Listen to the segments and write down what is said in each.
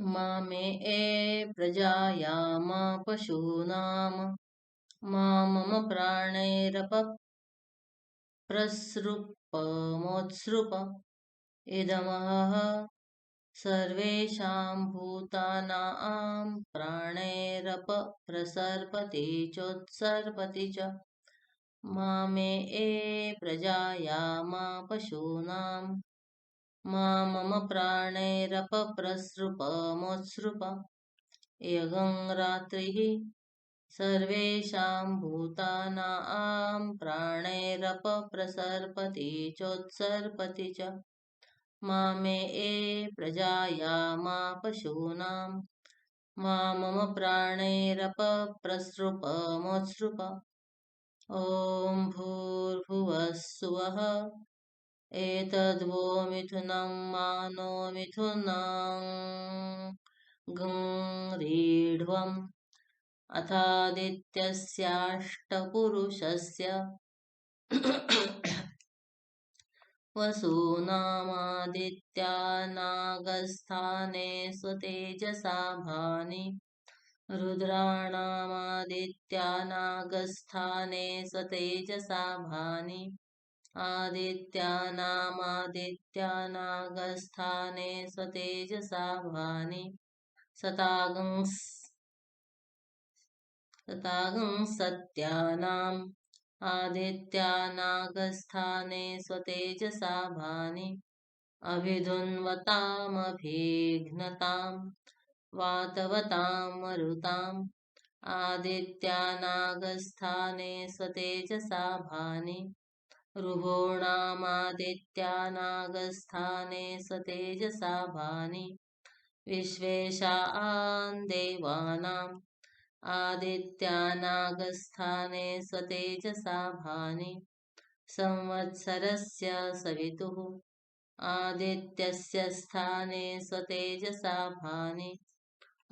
मामे प्रजायाम पशूनां मा मम प्राणैरपप्रसृपमोत्सृप इदमहः सर्वेषां भूतानां प्राणैरपप्रसर्पति चोत्सर्पति च मामे प्रजायाम पशूनां मा मम प्राणैरपप्रसृपमोत्सृप यगं रात्रिः सर्वेषां भूतानां प्राणैरपप्रसर्पति चोत्सर्पति च मामे प्रजायाम पशूनां मा मम प्राणैरपप्रसृपमोत्सृप ॐ भूर्भुवः स्वः एतद्वो मिथुनं मानो मिथुनं गं रीढ्वम् अथादित्यस्याष्टपुरुषस्य वसूनामादित्यानागस्थाने स्वतेजसा भानि रुद्राणामादित्यानागस्थाने स्वतेजसा भानि आदित्यानामादित्यानागस्थाने स्वतेजसा भानि सतागं सत्यानाम् आदित्यानागस्थाने स्वतेजसा भानि अभिधुन्वतामभिघ्नताम् वातवतां मरुताम् आदित्यानागस्थाने स्वतेजसा भानि ऋभोणामादित्यानागस्थाने स्वतेजसा भानि विश्वेशान् देवानाम् आदित्यानागस्थाने स्वतेजसा भानि संवत्सरस्य सवितुः आदित्यस्य स्थाने स्वतेजसा भानि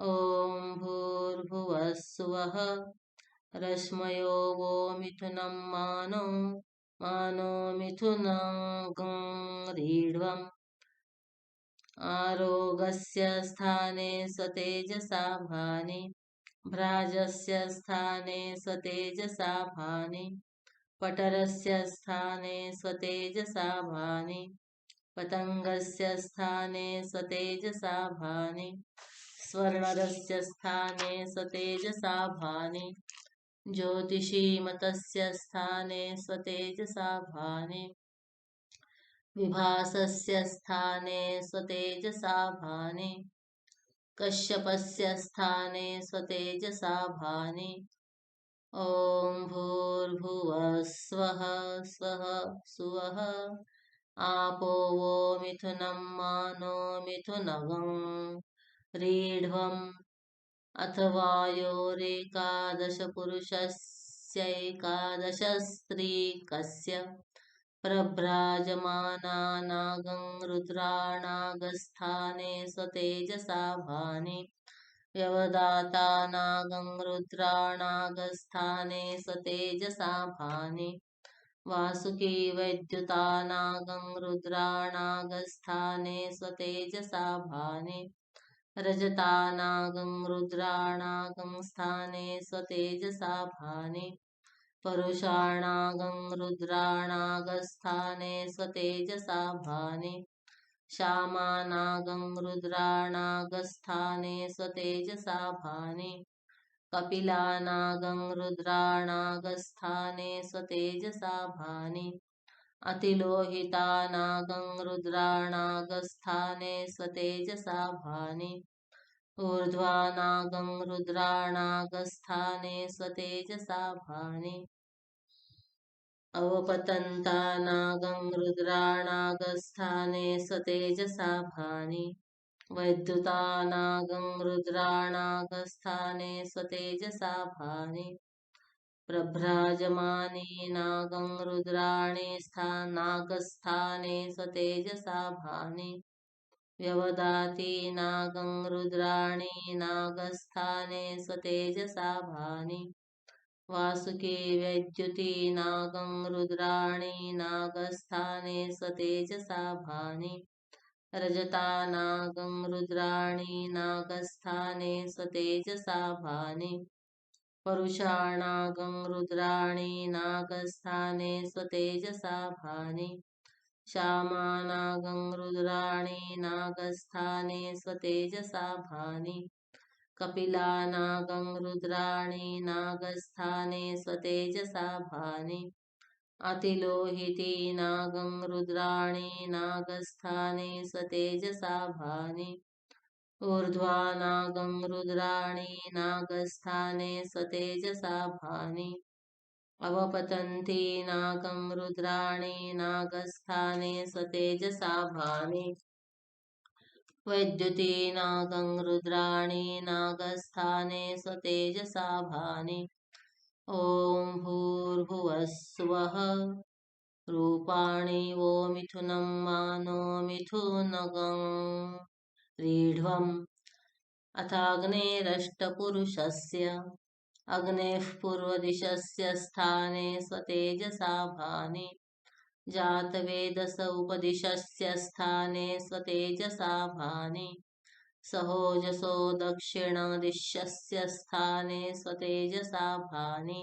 ॐ भूर्भुवः स्वः रश्मयो वो मिथुनं मानो मिथुनं गं रीढ्वम् आरोगस्य स्थाने स्वतेजसा भानि भ्राजस्य स्थाने स्वतेजसा भानि पटरस्य स्थाने स्वतेजसा भानि पतङ्गस्य स्थाने स्वतेजसा भानि स्वर्णरस्य स्थाने स्वतेजसा भानि ज्योतिषीमतस्य स्थाने स्वतेजसा भानि विभासस्य स्थाने स्वतेजसा भानि कश्यपस्य स्थाने स्वतेजसा भानि ॐ भूर्भुवः स्वः सुवः आपो वो मिथुनं मानो मिथुनगं रीढ्वम् अथ वायोरेकादशपुरुषस्यैकादशस्त्रीकस्य प्रभ्राजमानानागं रुद्राणागस्थाने स्वतेजसा भानि व्यवदातानागं रुद्राणागस्थाने स्वतेजसा भानि वासुकी वैद्युतानागं रुद्राणागस्थाने स्वतेजसा भानि रजतानागं रुद्राणागं स्थाने स्वतेजसा भानि परुषाणागं रुद्राणागस्थाने स्वतेजसा भानि श्यामानागं रुद्राणागस्थाने स्वतेजसा भानि कपिलानागं रुद्राणागस्थाने स्वतेजसा भानि अतिलोहितानागं रुद्राणागस्थाने स्वतेजसा भानि ऊर्ध्वानागं रुद्राणागस्थाने स्वतेजसा भानि अवपतन्तानागं रुद्राणागस्थाने स्वतेजसा भानि वैद्युतानागं रुद्राणागस्थाने स्वतेजसा भानि प्रभ्राजमानीनागं रुद्राणि नागस्थाने स्वतेजसा भानि व्यवदातीनागं रुद्राणि नागस्थाने स्वतेजसा भानि वासुकी वैद्युतीनागं रुद्राणि नागस्थाने स्वतेजसा भानि रजतानागं रुद्राणि नागस्थाने स्वतेजसा भानि परुषाणागं रुद्राणि नागस्थाने स्वतेजसा भानि श्यामानागं रुद्राणि नागस्थाने स्वतेजसा भानि कपिलानागं रुद्राणि नागस्थाने स्वतेजसा भानि अतिलोहितीनागं रुद्राणि नागस्थाने स्वतेजसा भानि ऊर्ध्वानागं रुद्राणि नागस्थाने स्वतेजसा भानि अवपतन्ति नागं रुद्राणि नागस्थाने स्वतेजसा भानि वैद्युतीनागं रुद्राणि नागस्थाने स्वतेजसा भानि ॐ भूर्भुवस्सुवः रूपाणि वो मिथुनं मानो मिथुनगं रीढ्वम् अथाग्नेरष्टपुरुषस्य अग्नेः पूर्वदिशस्य स्थाने स्वतेजसा भानि जातवेदस उपदिशस्य स्थाने स्वतेजसा भानि सहोजसो दक्षिणदिशस्य स्थाने स्वतेजसा भानि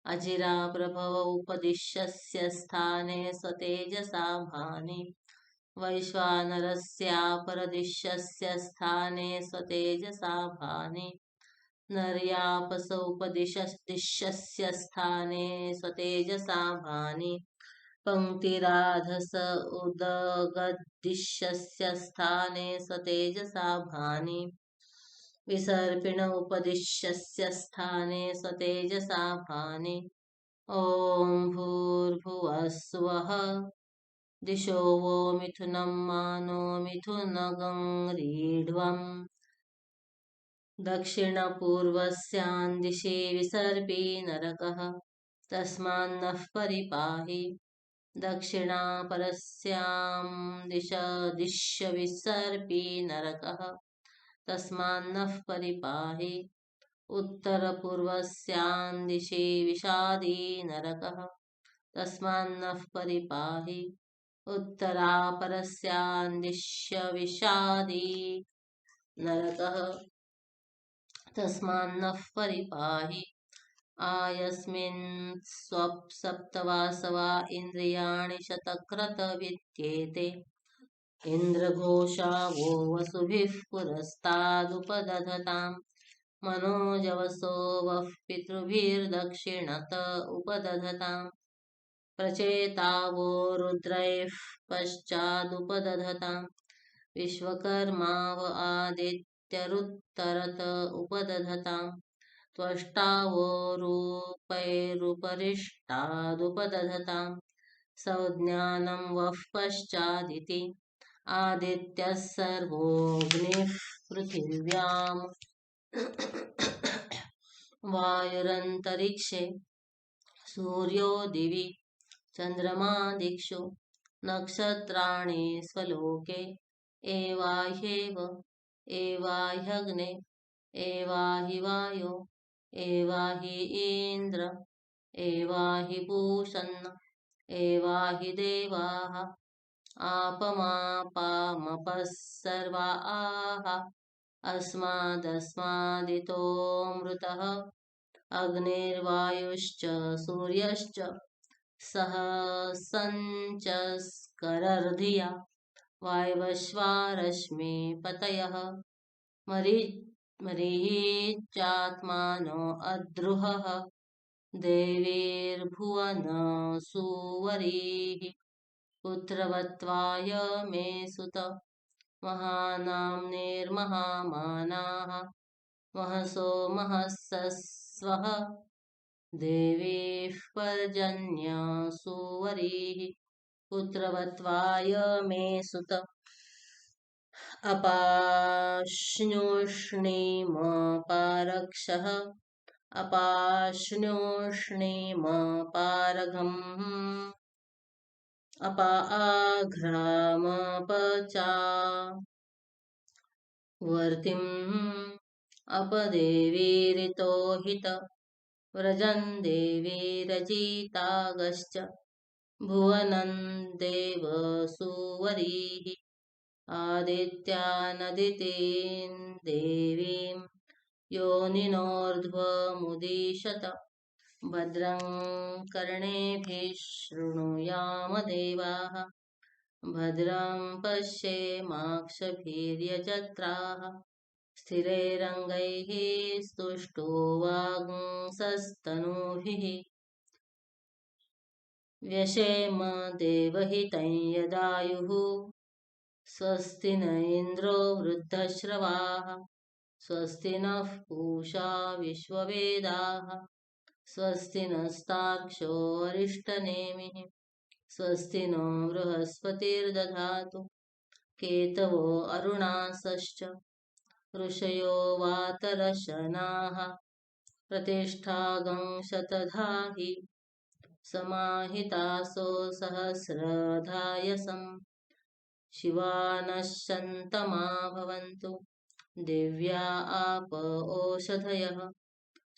अजिरा प्रभव उपदिशस्य स्थाने स्वतेजसा भानि वैश्वानरस्यापरदिशस्य स्थाने स्वतेजसा भानि नर्यापस उपदिशस्य स्थाने स्वतेजसा भानि पंक्तिराधस उदगदिशस्य स्थाने स्वतेजसा भानि विसर्पिण उपदिशस्य स्थाने स्वतेजसा भानि ॐ भूर्भुवस्सुवः दिशो वो मिथुनं मानो मिथुनगं रीढ्वम् दक्षिणपूर्वस्यां दिशि विसर्पी नरकः तस्मान्नः परिपाहि दक्षिणापरस्यां दिश विसर्पी नरकः तस्मान्नः परिपाहि उत्तरपूर्वस्यां दिशि विषादी नरकः तस्मान्नः परिपाहि उत्तरापरस्यां दिश विषादी नरकः तस्मान्नः परिपाहि आयस्मिन् स्वप्सप्तवासवा इन्द्रियाणि शतक्रत विद्येते इन्द्रघोषा वो वसुभिः पुरस्तादुपदधताम् मनोजवसो वः पितृभिर्दक्षिणत उपदधताम् प्रचेता वो रुद्रैः पश्चादुपदधताम् विश्वकर्मा व आदित्यरुत्तरत उपदधताम् त्वष्टावो रूपैरुपरिष्टादुपदधताम् संज्ञानं वः पश्चादिति आदित्यः सर्वोऽग्निः पृथिव्याम् वायुरन्तरिक्षे सूर्यो दिवि चन्द्रमा दिक्षु नक्षत्राणि स्वलोके एवाह्येव एवाह्यग्ने एवा हि वायो एवा हि इन्द्र एवा हि पूषन्न एवा हि देवाः आपमापामपः सर्वा आह अस्मादस्मादितोऽमृतः अग्निर्वायुश्च सूर्यश्च सह सञ्चस्करर्धिया वायवश्वारश्मिपतयः मरीचात्मानो अद्रुहः देवीर्भुवनसुवरीः पुत्रवत्वाय मे सुत महानाम्नेर्महामानाः महसो महसस्वः देवीः पर्जन्यसुवरीः पुत्रवत्वाय मे सुत अपाश्नुष्णीमपारक्षः अपाश्नुष्णीमपारघम् अपाघ्रामपचावर्तिम् अपदेवीरितो हित व्रजन् देवीरजितागश्च भुवनं देवसुवरीः आदित्यानदितीं देवीं योनिनोर्ध्वमुदीशत भद्रं कर्णेभिः शृणुयाम देवाः भद्रं पश्येमाक्षभिर्यजत्राः स्थिरैरङ्गैः स्तुष्टुवागुंसस्तनूभिः व्यशेम देवहितं यदायुः स्वस्ति न इन्द्रो वृद्धश्रवाः स्वस्ति नः पूषा विश्ववेदाः स्वस्ति नस्तार्क्ष्यो अरिष्टनेमिः स्वस्ति नो बृहस्पतिर्दधातु केतवो अरुणासश्च ऋषयो वातरशनाः प्रतिष्ठागं शतधाहि समाहितासो सहस्रधायसं शिवानश्यन्तमा भवन्तु दिव्या आप ओषधयः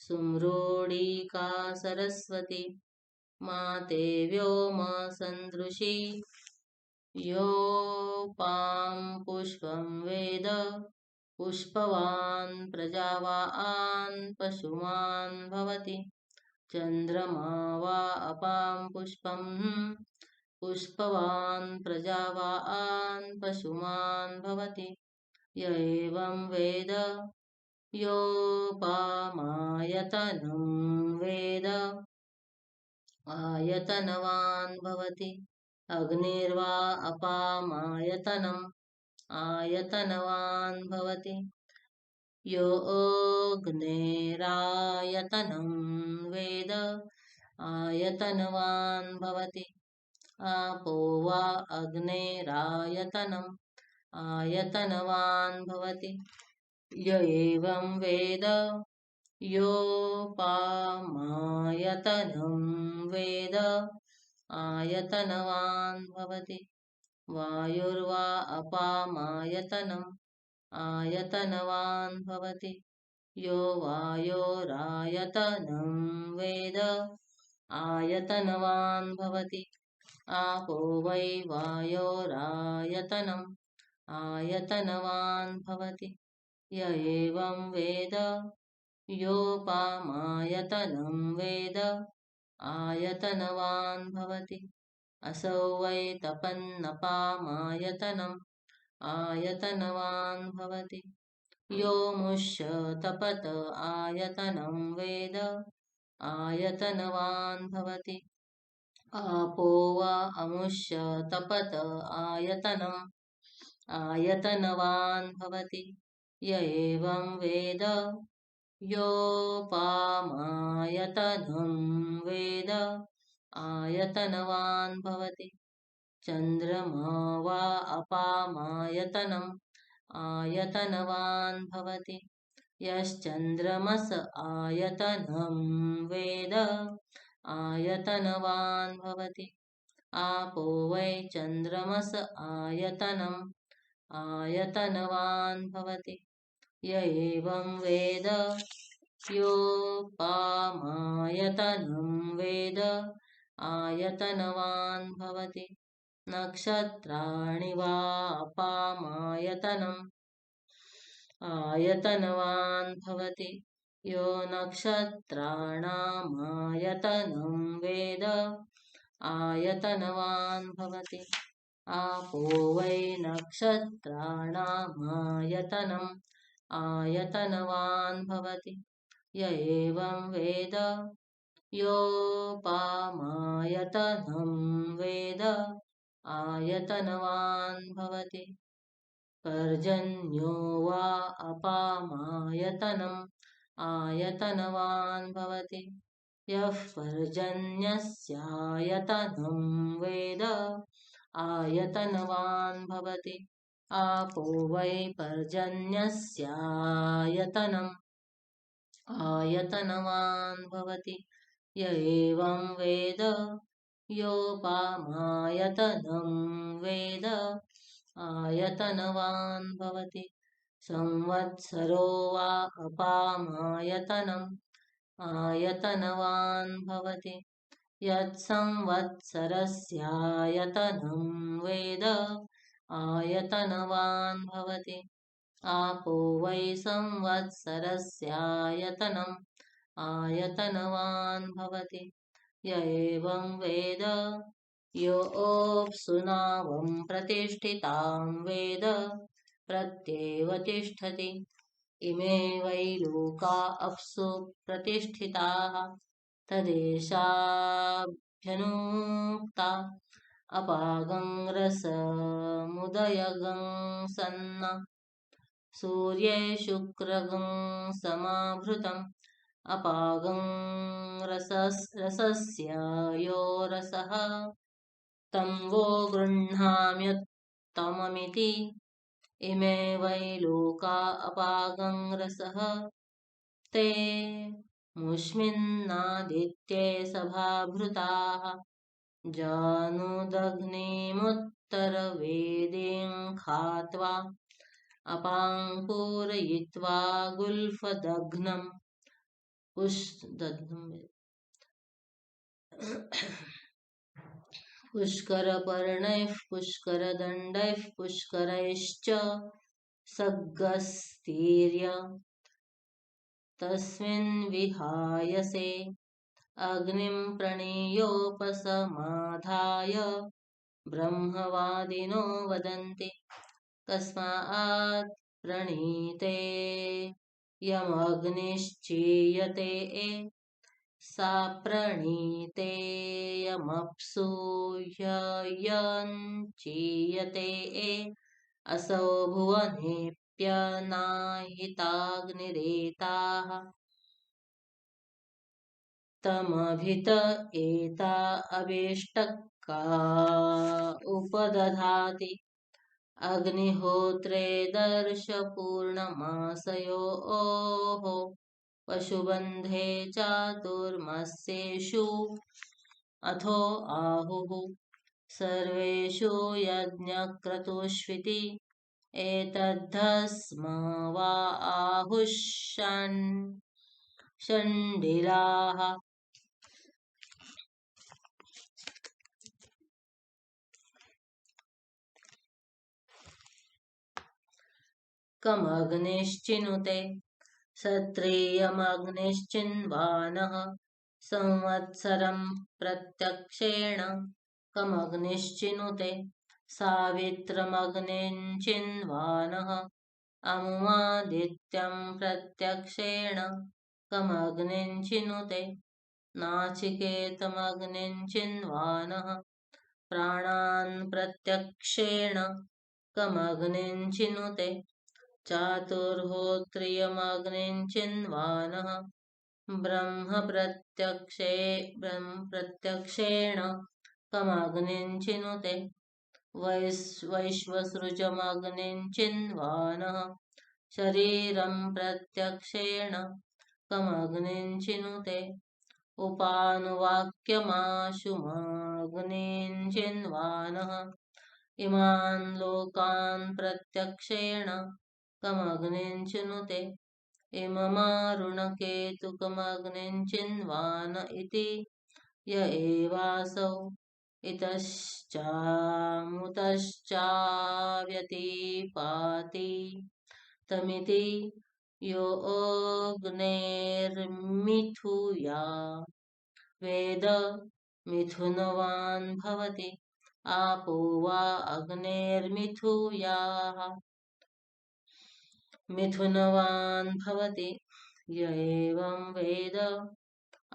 सुम्रोडीका सरस्वती माते व्योम सन्दृशी योपां पुष्पं वेद पुष्पवान् प्रजावान् पशुमान् भवति चन्द्रमा वा अपां पुष्पं पुष्पवान् प्रजावान् पशुमान् भवति य एवं वेद योपामायतनं वेद आयतनवान् भवति अग्निर्वा अपामायतनम् आयतनवान् भवति यो अग्नेरायतनं वेद आयतनवान् भवति आपो वा अग्नेरायतनम् आयतनवान् भवति य एवं वेद योपामायतनं वेद आयतनवान् भवति वायुर्वा अपामायतनम् आयतनवान् भवति यो वायोरायतनं वेद आयतनवान् भवति आपो वै वायोरायतनम् आयतनवान् भवति य एवं वेद योपामायतनं वेद आयतनवान् भवति असौ वै तपन्नपामायतनम् आयतनवान् भवति यो मुष्य तपत आयतनं वेद आयतनवान् भवति आपो वा अमुष्य तपत आयतनम् आयतनवान् भवति य एवं वेद योपामायतनं वेद आयतनवान् भवति चन्द्रमा वा अपामायतनम् आयतनवान् भवति यश्चन्द्रमस आयतनं वेद आयतनवान् भवति आपो वै चन्द्रमस आयतनम् आयतनवान् भवति य एवं वेद योपामायतनं वेद आयतनवान् भवति नक्षत्राणि वा अपामायतनम् आयतनवान् भवति यो नक्षत्राणामायतनं वेद आयतनवान् भवति आपो वै नक्षत्राणामायतनम् आयतनवान् भवति य एवं वेद योपामायतनं वेद आयतनवान् भवति पर्जन्यो वा अपामायतनम् आयतनवान् भवति यः पर्जन्यस्यायतनं वेद आयतनवान् भवति आपो वै पर्जन्यस्यायतनम् आयतनवान् भवति य एवं वेद योपामायतनं वेद आयतनवान् भवति संवत्सरो वा अपामायतनम् आयतनवान् भवति यत्संवत्सरस्यायतनं वेद आयतनवान् भवति आपो वै संवत्सरस्यायतनम् आयतनवान् भवति य एवं वेद योऽप्सुनावं प्रतिष्ठितां वेद प्रत्येव तिष्ठति इमे वै लोका अप्सु प्रतिष्ठिताः तदेशाभ्यनुक्ता अपागं रसमुदयगं सन्न सूर्ये शुक्रगं समाभृतम् अपागं रसस्य यो रसः तं वो गृह्णाम्युत्तममिति इमे वै लोका अपागं रसः ते मुष्मिन्नादित्ये सभाभृताः जानुदग्निमुत्तरवेदीं खात्वा अपाङ्पूरयित्वा गुल्फदघ्नं पुष्करपर्णैः पुष्करदण्डैः पुष्करैश्च सग्गस्तीर्य तस्मिन् विहायसे अग्निं प्रणीयोपसमाधाय ब्रह्मवादिनो वदन्ति कस्मात् प्रणीते यमग्निश्चीयते सा प्रणीते यमप्सु ह्ययञ्चीयते असौ भुवनेऽप्यनाहिताग्निरेताः तमभित एता अवेष्टका उपदधाति अग्निहोत्रे दर्शपूर्णमासयोः पशुबन्धे चातुर्मास्येषु अथो आहुः सर्वेषु यज्ञक्रतुष्विति एतद्धस्म वा आहुः षण्डिलाः कमग्निश्चिनुते क्षत्रियमग्निश्चिन्वानः संवत्सरं प्रत्यक्षेण कमग्निश्चिनुते सावित्रमग्निश्चिन्वानः अमुमादित्यं प्रत्यक्षेण कमग्निश्चिनुते नाचिकेतमग्निश्चिन्वानः प्राणान् प्रत्यक्षेण कमग्निश्चिनुते चातुर्होत्रियमग्निश्चिन्वानः प्रत्यक्षेण कमग्निश्चिनुते वैश्वसृजमग्निश्चिन्वानः शरीरं प्रत्यक्षेण कमग्निश्चिनुते उपानुवाक्यमाशुमग्निश्चिन्वानः इमान् लोकान् प्रत्यक्षेण कमग्निश्चिनुते इममारुणकेतुकमग्निश्चिन्वान इति य एवासौ इतश्चामुतश्चाव्यतिपाति तमिति यो अग्नेर्मिथुया वेद मिथुनवान् भवति आपो वा अग्नेर्मिथुयाः मिथुनवान् भवति य एवं वेद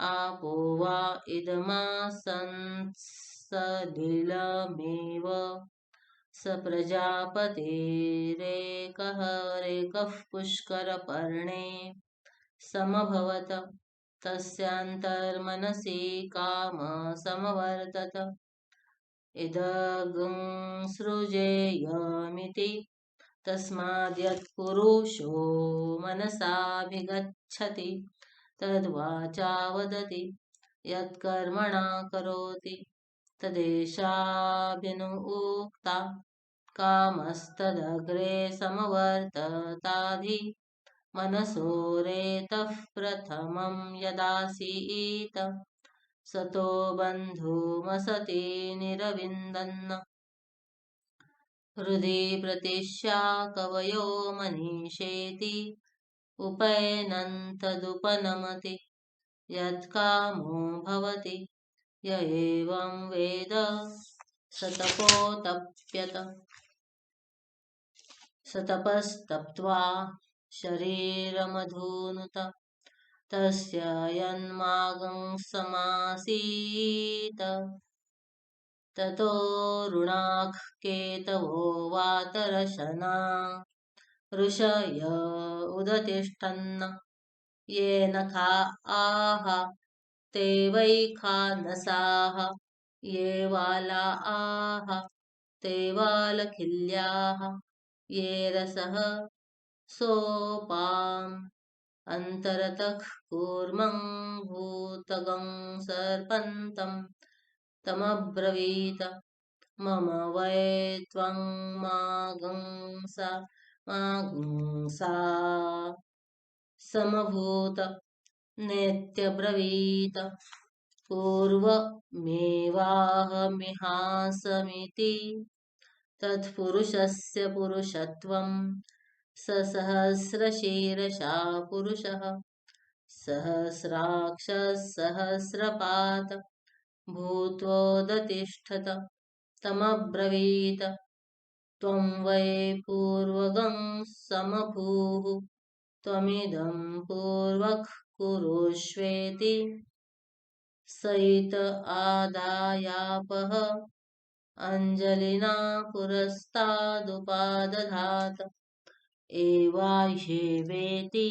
आपो वा इदमासंसलिलमेव स प्रजापतिरेकः पुष्करपर्णे समभवत तस्यान्तर्मनसि कामसमवर्तत इदगं सृजेयमिति तस्माद्यत्पुरुषो मनसाभिगच्छति तद्वाचा वदति यत्कर्मणा करोति तदेशाभिनुक्ता कामस्तदग्रे समवर्तताधि मनसो रेतः प्रथमं यदासीत सतो बन्धुमसति निरविन्दन् हृदि प्रतिष्ठा कवयो मनीषेति उपैनन्तदुपनमति यत्कामो भवति य एवं वेद स तपोतप्यत स तपस्तप्त्वा शरीरमधुनुत तस्य यन्मागं समासीत ततो ऋणाः केतवो वातरशना ऋषय उदतिष्ठन् येन खा आह ते वै खानसाः ये वाला आह ते वालखिल्याः ये रसः सोपाम् अन्तरतः कूर्मं भूतगं सर्पन्तं तमब्रवीत मम वै त्वं मागंसा समभूत नेत्यब्रवीत पूर्वमेवाहमिहासमिति तत्पुरुषस्य पुरुषत्वं स सहस्रशीर्षा पुरुषः सहस्राक्षः भूत्वोदतिष्ठत तमब्रवीत त्वं वै पूर्वगं समभूः त्वमिदं पूर्वः कुरुष्वेति स इत आदायापः अञ्जलिना पुरस्तादुपादधात एवाह्येवेति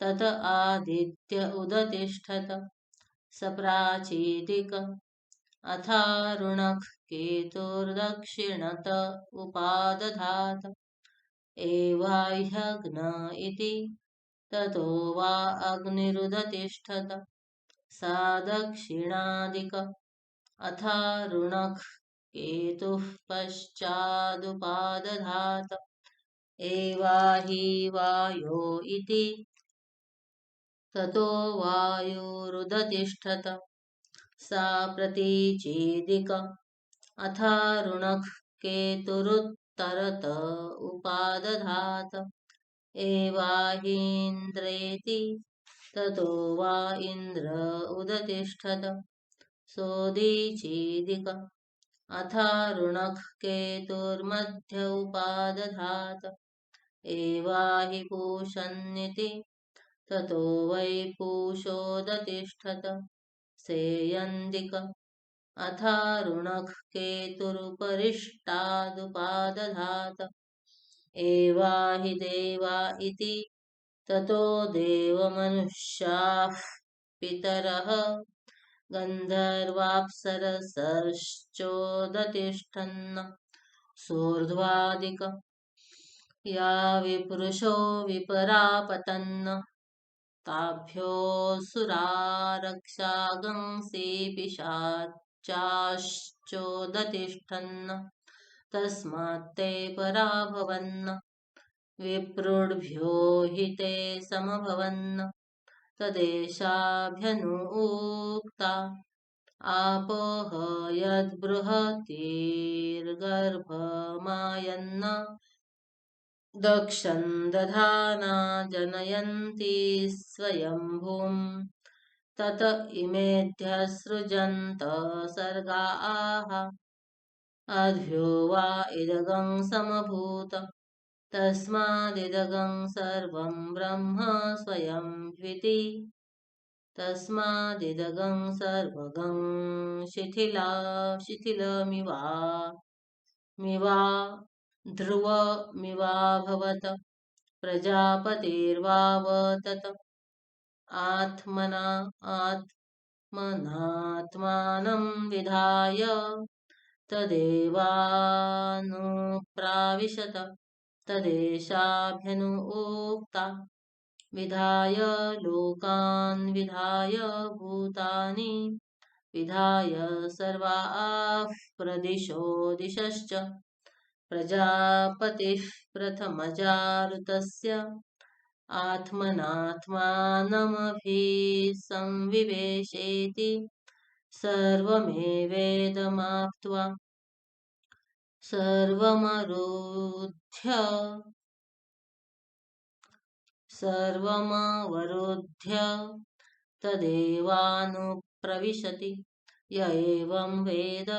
तत आदित्य उदतिष्ठत स प्राचीदिक अथारुणः केतुर्दक्षिणत उपादधात एवाह्यग्न इति ततो वा अग्निरुदतिष्ठत सा दक्षिणादिक अथारुणः केतुः पश्चादुपादधात एवाहि वायो इति ततो वायुरुदतिष्ठत सा प्रतीचीदिक अथारुणः केतुरुत्तरत उपादधात एवाहीन्द्रेति ततो वा इन्द्र उदतिष्ठत सोदीचीदिक अथारुणः केतुर्मध्य उपादधात एवाहि पूषन्निति ततो वै पूषोदतिष्ठत सेयन्दिक अथारुणः केतुरुपरिष्टादुपादधात एवाहि देवा इति ततो देवमनुष्याः पितरः गन्धर्वाप्सरसश्चोदतिष्ठन् सोर्ध्वादिक या विपुरुषो विपरापतन् ताभ्योऽसुरारक्षागंसि पिशाचाश्चोदतिष्ठन् तस्मात्ते पराभवन् विप्रुड्भ्यो हि ते समभवन् तदेशाभ्यनुक्ता आपोह यद्बृहतीर्गर्भमायन्न दक्षं दधाना जनयन्ति स्वयंभूम् तत इमेध्यसृजन्त सर्गाः अद्भ्यो वा इदगं समभूत तस्मादिदगं सर्वं ब्रह्म स्वयं द्विति तस्मादिदगं सर्वगं शिथिलमिवा ध्रुवमिवाभवत् प्रजापतिर्वावतत आत्मनात्मानं विधाय तदेवानुप्राविशत तदेशाभ्यनुक्ता विधाय लोकान् विधाय भूतानि विधाय सर्वाः प्रदिशो दिशश्च प्रजापतिः प्रथमजारुतस्य आत्मनात्मानमभिसंविवेशेति सर्वमेवेदमाप्त्वा सर्वमवरुध्य तदेवानुप्रविशति य एवं वेद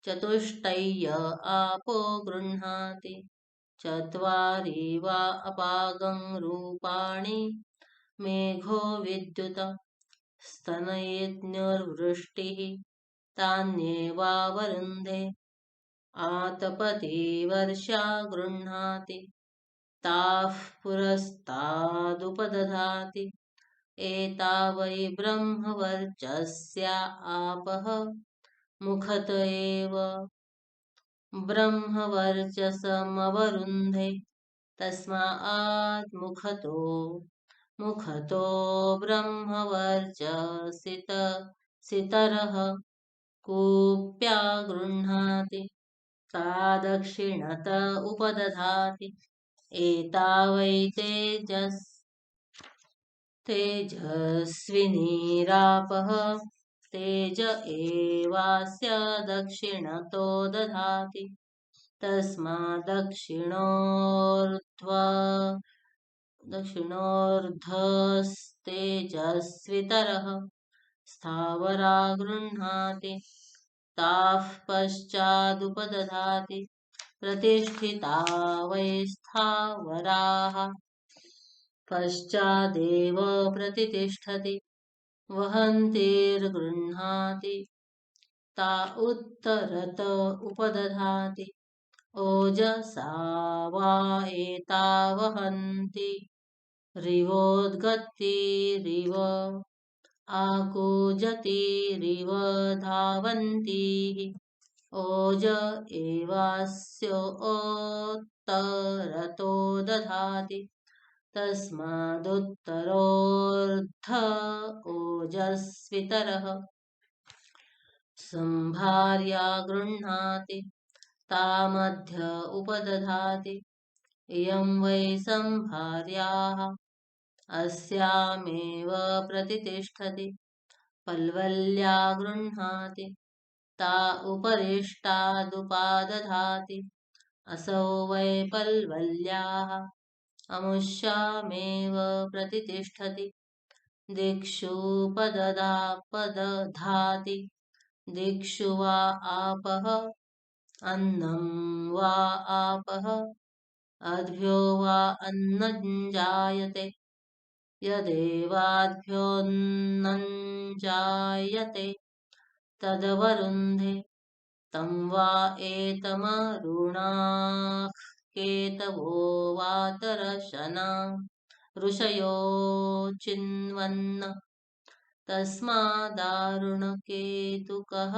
चतुष्टय्य आपो गृह्णाति चत्वारि वा अपागं रूपाणि मेघो विद्युत स्तनयेऽग्निर्वृष्टिः तान्येवावरुन्धे आतपति वर्षा गृह्णाति ताः पुरस्तादुपदधाति एता वै ब्रह्मवर्चस्या आपः मुखत एव ब्रह्मवर्चसमवरुन्धे तस्मात् मुखतो ब्रह्मवर्चसितरः कूप्या गृह्णाति सा दक्षिणत उपदधाति एता वै तेजस्विनीरापः तेज एवास्य दक्षिणतो दधाति दक्षिणोर्ध्वस्तेजस्वितरः स्थावरा गृह्णाति ताः पश्चादुपदधाति प्रतिष्ठिता वै स्थावराः पश्चादेव प्रतिष्ठति वहन्तिर्गृह्णाति ता उत्तरत उपदधाति ओजसा वा एता वहन्ति रिवोद्गतिरिव आकूजतिरिव धावन्तीः ओज एवास्योत्तरतो दधाति तस्मादुत्तरोऽर्ध ओजस्वितरः संभार्या गृह्णाति तामध्य उपदधाति इयं वै संभार्याः अस्यामेव प्रतितिष्ठति पल्वल्या गृह्णाति ता उपरिष्टादुपादधाति असौ वै पल्वल्याः अमुष्यामेव प्रतितिष्ठति दिक्षुपदधाति दिक्षु वा आपः अन्नं वा आपः अद्भ्यो वा अन्नं जायते यदेवाद्भ्योऽन्नं जायते तदवरुन्धे तं वा एतमरुणाः केतवो वातरशना ऋषयो चिन्वन् तस्मादारुणकेतुकः